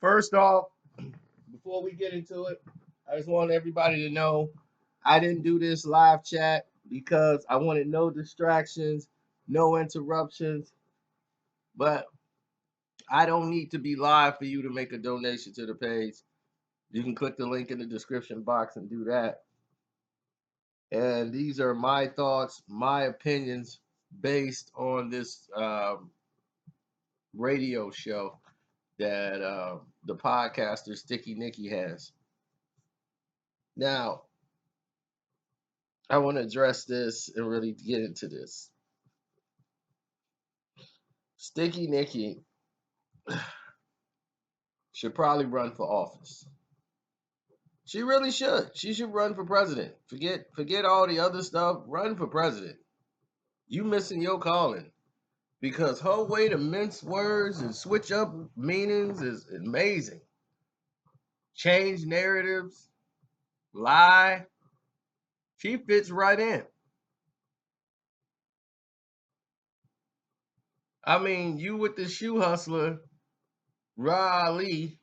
First off, before we get into it, I just want everybody to know I didn't do this live chat because I wanted no distractions, no interruptions, but I don't need to be live for you to make a donation to the page. You can click the link in the description box and do that. And these are my thoughts, my opinions based on this radio show that the podcaster Sticky Nicki has. Now, I want to address this and really get into this. Sticky Nicki should probably run for office. She really should. She should run for president. Forget all the other stuff. Run for president. You missing your calling because her way to mince words and switch up meanings is amazing. Change narratives, lie. She fits right in. I mean, you with the shoe hustler, Raleigh,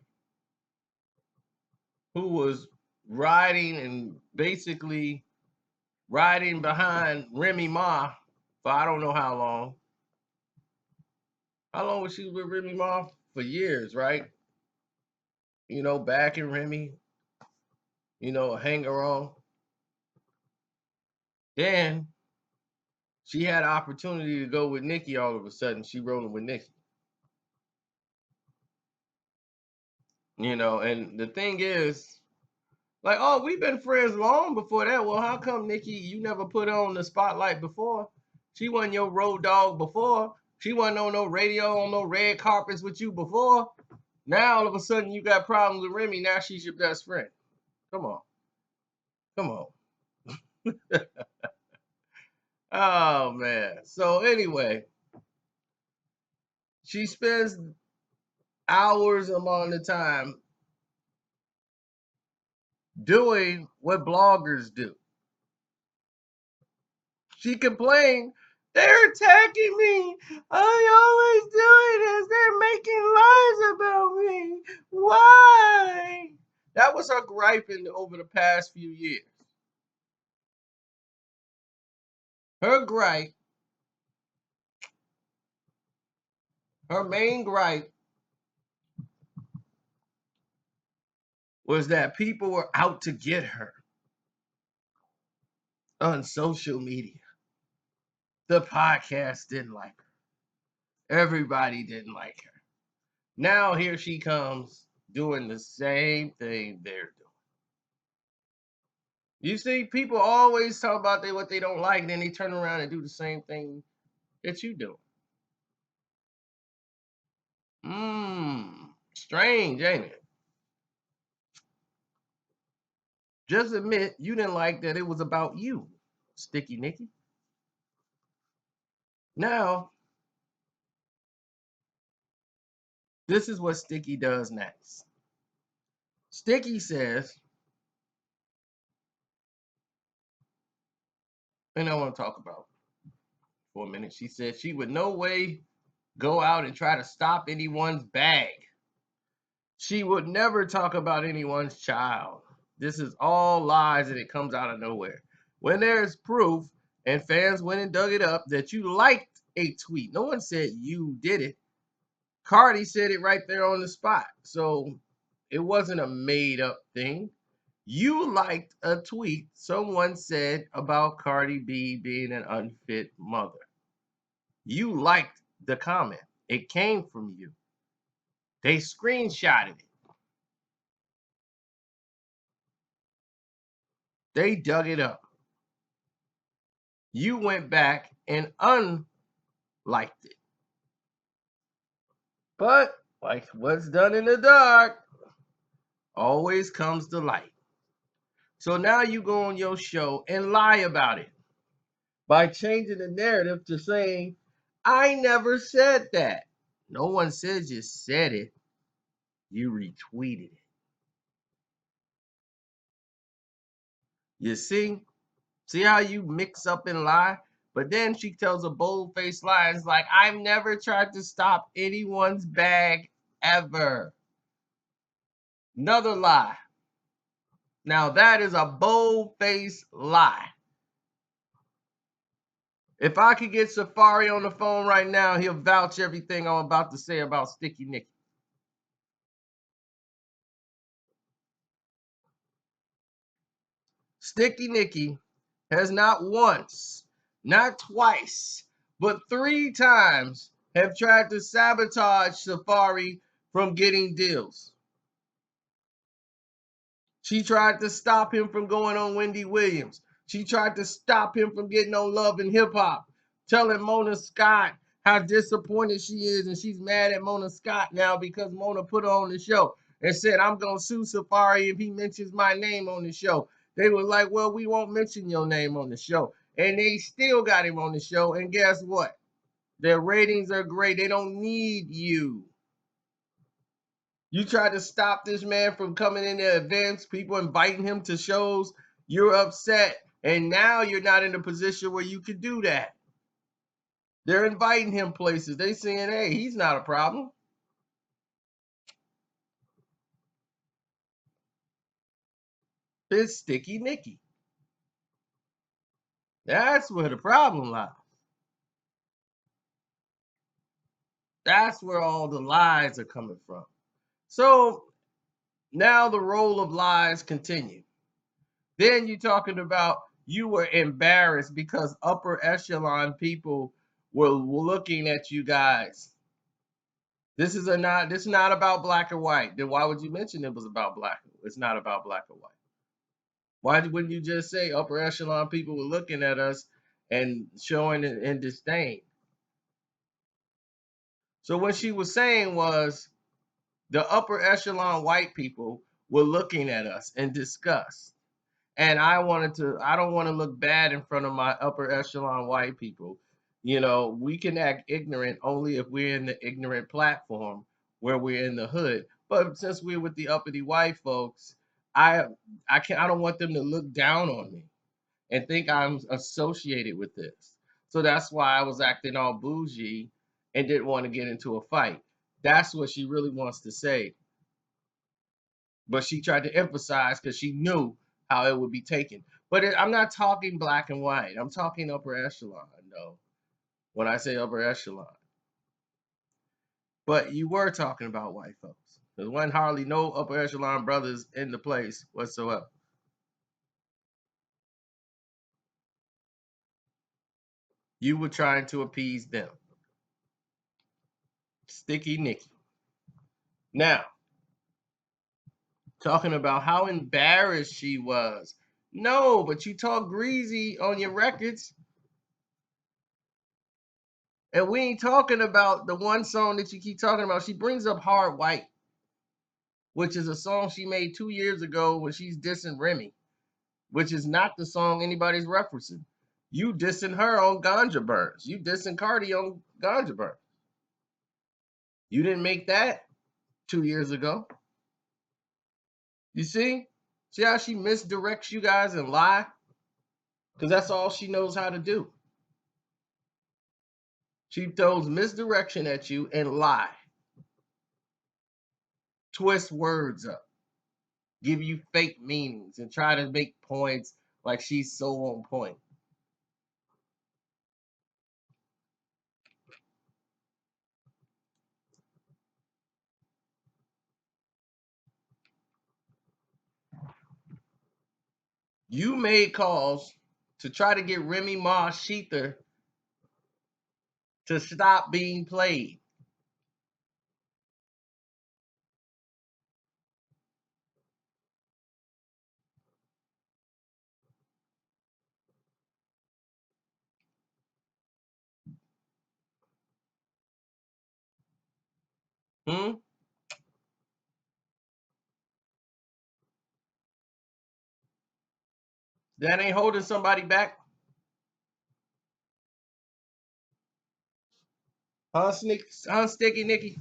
who was riding and basically riding behind Remy Ma for I don't know how long. How long was she with Remy Ma? For years, right? You know, back in Remy, hanger on. Then she had an opportunity to go with Nicki all of a sudden. She rolling with Nicki. And the thing is, like, oh, we've been friends long before that. Well, how come, Nicki, you never put her on the spotlight before? She wasn't your road dog before. She wasn't on no radio, on no red carpets with you before. Now, all of a sudden, you got problems with Remy. Now she's your best friend. Come on. Come on. Oh, man. So, anyway, she spends hours among the time doing what bloggers do. She complained, they're attacking me. I always do it as they're making lies about me. Why? That was her griping over the past few years. Her gripe, her main gripe was that people were out to get her on social media. The podcast didn't like her. Everybody didn't like her. Now here she comes doing the same thing they're doing. You see, people always talk about what they don't like, and then they turn around and do the same thing that you do. Strange, ain't it? Just admit you didn't like that it was about you, Sticky Nicki. Now, this is what Sticky does next. Sticky says, and I want to talk about for a minute. She said she would no way go out and try to stop anyone's bag. She would never talk about anyone's child. This is all lies and it comes out of nowhere. When there's proof and fans went and dug it up that you liked a tweet, no one said you did it. Cardi said it right there on the spot. So it wasn't a made up thing. You liked a tweet someone said about Cardi B being an unfit mother. You liked the comment. It came from you. They screenshotted it. They dug it up. You went back and unliked it. But like what's done in the dark always comes to light. So now you go on your show and lie about it by changing the narrative to saying, I never said that. No one said you said it. You retweeted it. You see? See how you mix up and lie? But then she tells a bold-faced lie. It's like, I've never tried to stop anyone's bag ever. Another lie. Now that is a bold-faced lie. If I could get Safari on the phone right now, he'll vouch everything I'm about to say about Sticky Nicki. Sticky Nicki has not once, not twice, but 3 times have tried to sabotage Safari from getting deals. She tried to stop him from going on Wendy Williams. She tried to stop him from getting on Love and Hip Hop, telling Mona Scott how disappointed she is, and she's mad at Mona Scott now because Mona put her on the show and said, I'm going to sue Safari if he mentions my name on the show. They were like, well, we won't mention your name on the show. And they still got him on the show. And guess what? Their ratings are great. They don't need you. You tried to stop this man from coming in to events, people inviting him to shows. You're upset. And now you're not in a position where you could do that. They're inviting him places. They saying, hey, he's not a problem. It's Sticky Nicki. That's where the problem lies. That's where all the lies are coming from. So now the role of lies continue. Then you're talking about you were embarrassed because upper echelon people were looking at you guys. This is not about black or white. Then why would you mention it was about black? It's not about black or white. Why wouldn't you just say upper echelon people were looking at us and showing it in disdain? So what she was saying was the upper echelon white people were looking at us in disgust. And I don't want to look bad in front of my upper echelon white people. You know, we can act ignorant only if we're in the ignorant platform where we're in the hood. But since we're with the uppity white folks, I I don't want them to look down on me and think I'm associated with this. So that's why I was acting all bougie and didn't want to get into a fight. That's what she really wants to say. But she tried to emphasize because she knew how it would be taken. But I'm not talking black and white. I'm talking upper echelon, though, when I say upper echelon. But you were talking about white folks. There wasn't hardly no upper echelon brothers in the place whatsoever. You were trying to appease them. Sticky Nicki. Now, talking about how embarrassed she was. No, but you talk greasy on your records. And we ain't talking about the one song that you keep talking about. She brings up Hard White, which is a song she made 2 years ago when she's dissing Remy, which is not the song anybody's referencing. You dissing her on Ganja Burns. You dissing Cardi on Ganja Burns. You didn't make that 2 years ago. You see? See how she misdirects you guys and lie? Because that's all she knows how to do. She throws misdirection at you and lie. Twist words up. Give you fake meanings and try to make points like she's so on point. You made calls to try to get Remy Ma Sheether to stop being played. Hmm? That ain't holding somebody back. Huh, Sticky Nicki?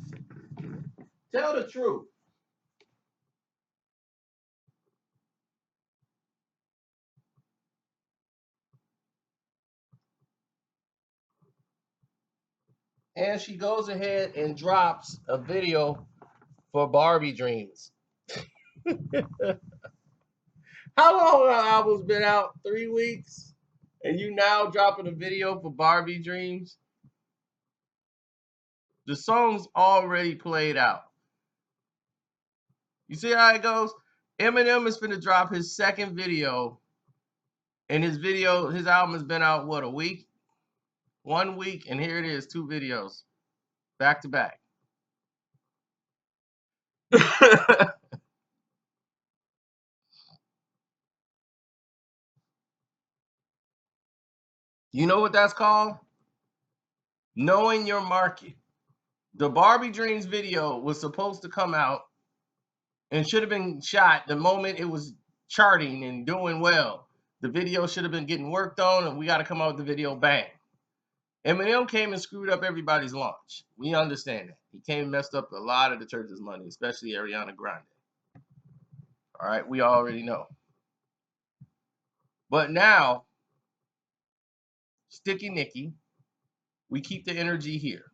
Tell the truth. And she goes ahead and drops a video for Barbie Dreams. How long our album's been out? 3 weeks? And you now dropping a video for Barbie Dreams? The song's already played out. You see how it goes? Eminem is finna drop his second video, and his album has been out, what, a week? 1 week, and here it is, 2 videos, back to back. You know what that's called? Knowing your market. The Barbie Dreams video was supposed to come out and should have been shot the moment it was charting and doing well. The video should have been getting worked on, and we got to come out with the video bang. Eminem came and screwed up everybody's launch. We understand that. He came and messed up a lot of the church's money, especially Ariana Grande. All right, we already know. But now, Sticky Nicki, we keep the energy here.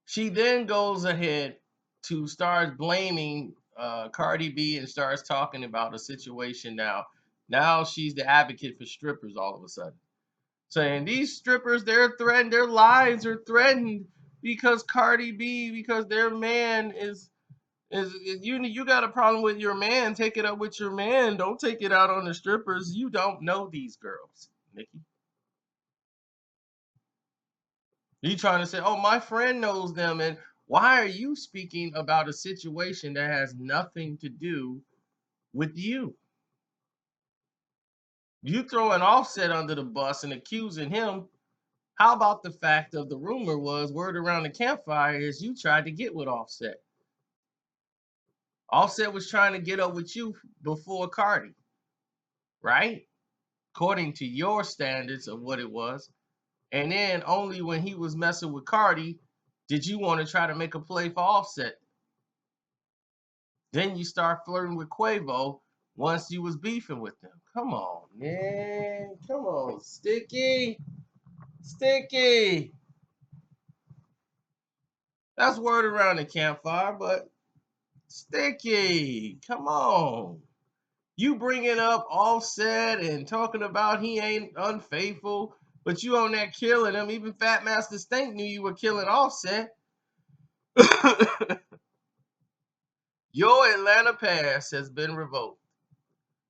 She then goes ahead to start blaming Cardi B and starts talking about a situation now. Now she's the advocate for strippers all of a sudden. Saying these strippers, they're threatened, their lives are threatened because Cardi B, because their man is you got a problem with your man, take it up with your man. Don't take it out on the strippers. You don't know these girls, Nikki. You trying to say, oh, my friend knows them, and why are you speaking about a situation that has nothing to do with you? You throwing Offset under the bus and accusing him. How about the fact of the rumor was, word around the campfire is you tried to get with Offset. Offset was trying to get up with you before Cardi, right? According to your standards of what it was. And then only when he was messing with Cardi did you want to try to make a play for Offset. Then you start flirting with Quavo once you was beefing with them. Come on, man. Come on, Sticky. Sticky. That's word around the campfire, but Sticky, come on. You bringing up Offset and talking about he ain't unfaithful, but you on that killing him. Even Fat Master Stank knew you were killing Offset. Your Atlanta pass has been revoked.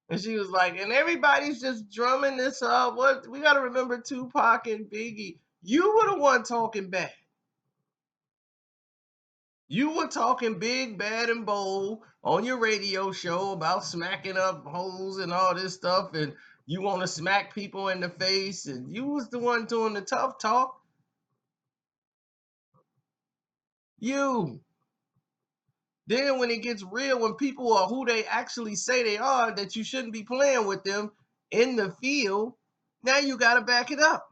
And she was like, and everybody's just drumming this up. What we gotta remember Tupac and Biggie. You were the one talking back. You were talking big, bad, and bold on your radio show about smacking up hoes and all this stuff, and you want to smack people in the face, and you was the one doing the tough talk. You. Then when it gets real, when people are who they actually say they are, that you shouldn't be playing with them in the field, now you got to back it up.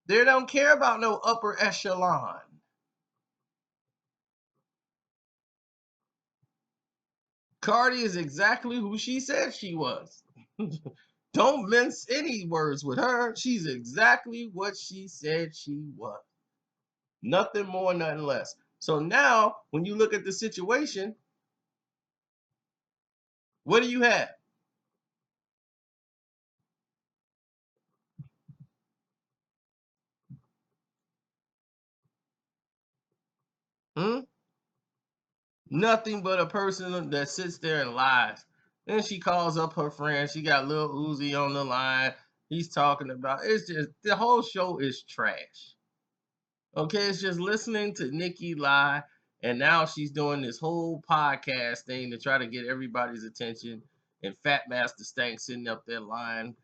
They don't care about no upper echelon. Cardi is exactly who she said she was. Don't mince any words with her. She's exactly what she said she was. Nothing more, nothing less. So now, when you look at the situation, what do you have? Hmm? Nothing but a person that sits there and lies. Then she calls up her friend. She got Lil Uzi on the line. He's talking about it's just the whole show is trash. Okay, it's just listening to Nicki lie, and now she's doing this whole podcast thing to try to get everybody's attention. And Fat Master Stank sitting up there lying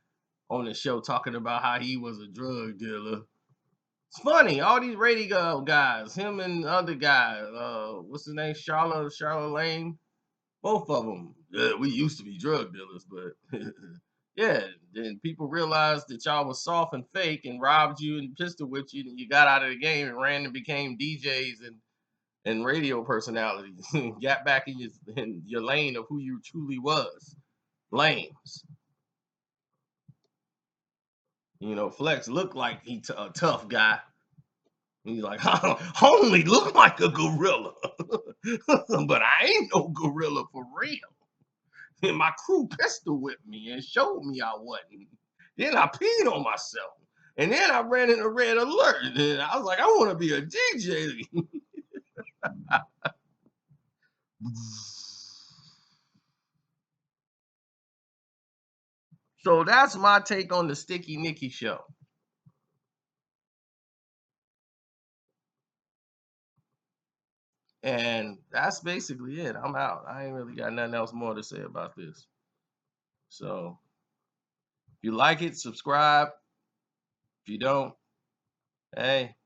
on the show talking about how he was a drug dealer. It's funny, all these radio guys, him and the other guy, what's his name, Charlotte Lane, both of them. Yeah, we used to be drug dealers, but yeah, then people realized that y'all was soft and fake and robbed you and pistol whipped you, and you got out of the game and ran and became DJs and radio personalities. Got back in your lane of who you truly was. Lames. You know, Flex looked like a tough guy. And he's like, I only look like a gorilla, but I ain't no gorilla for real. And my crew pistol whipped me and showed me I wasn't. Then I peed on myself. And then I ran in a red alert. And I was like, I want to be a DJ. So that's my take on the Sticky Nicki show. And that's basically it. I'm out. I ain't really got nothing else more to say about this. So if you like it, subscribe. If you don't, hey,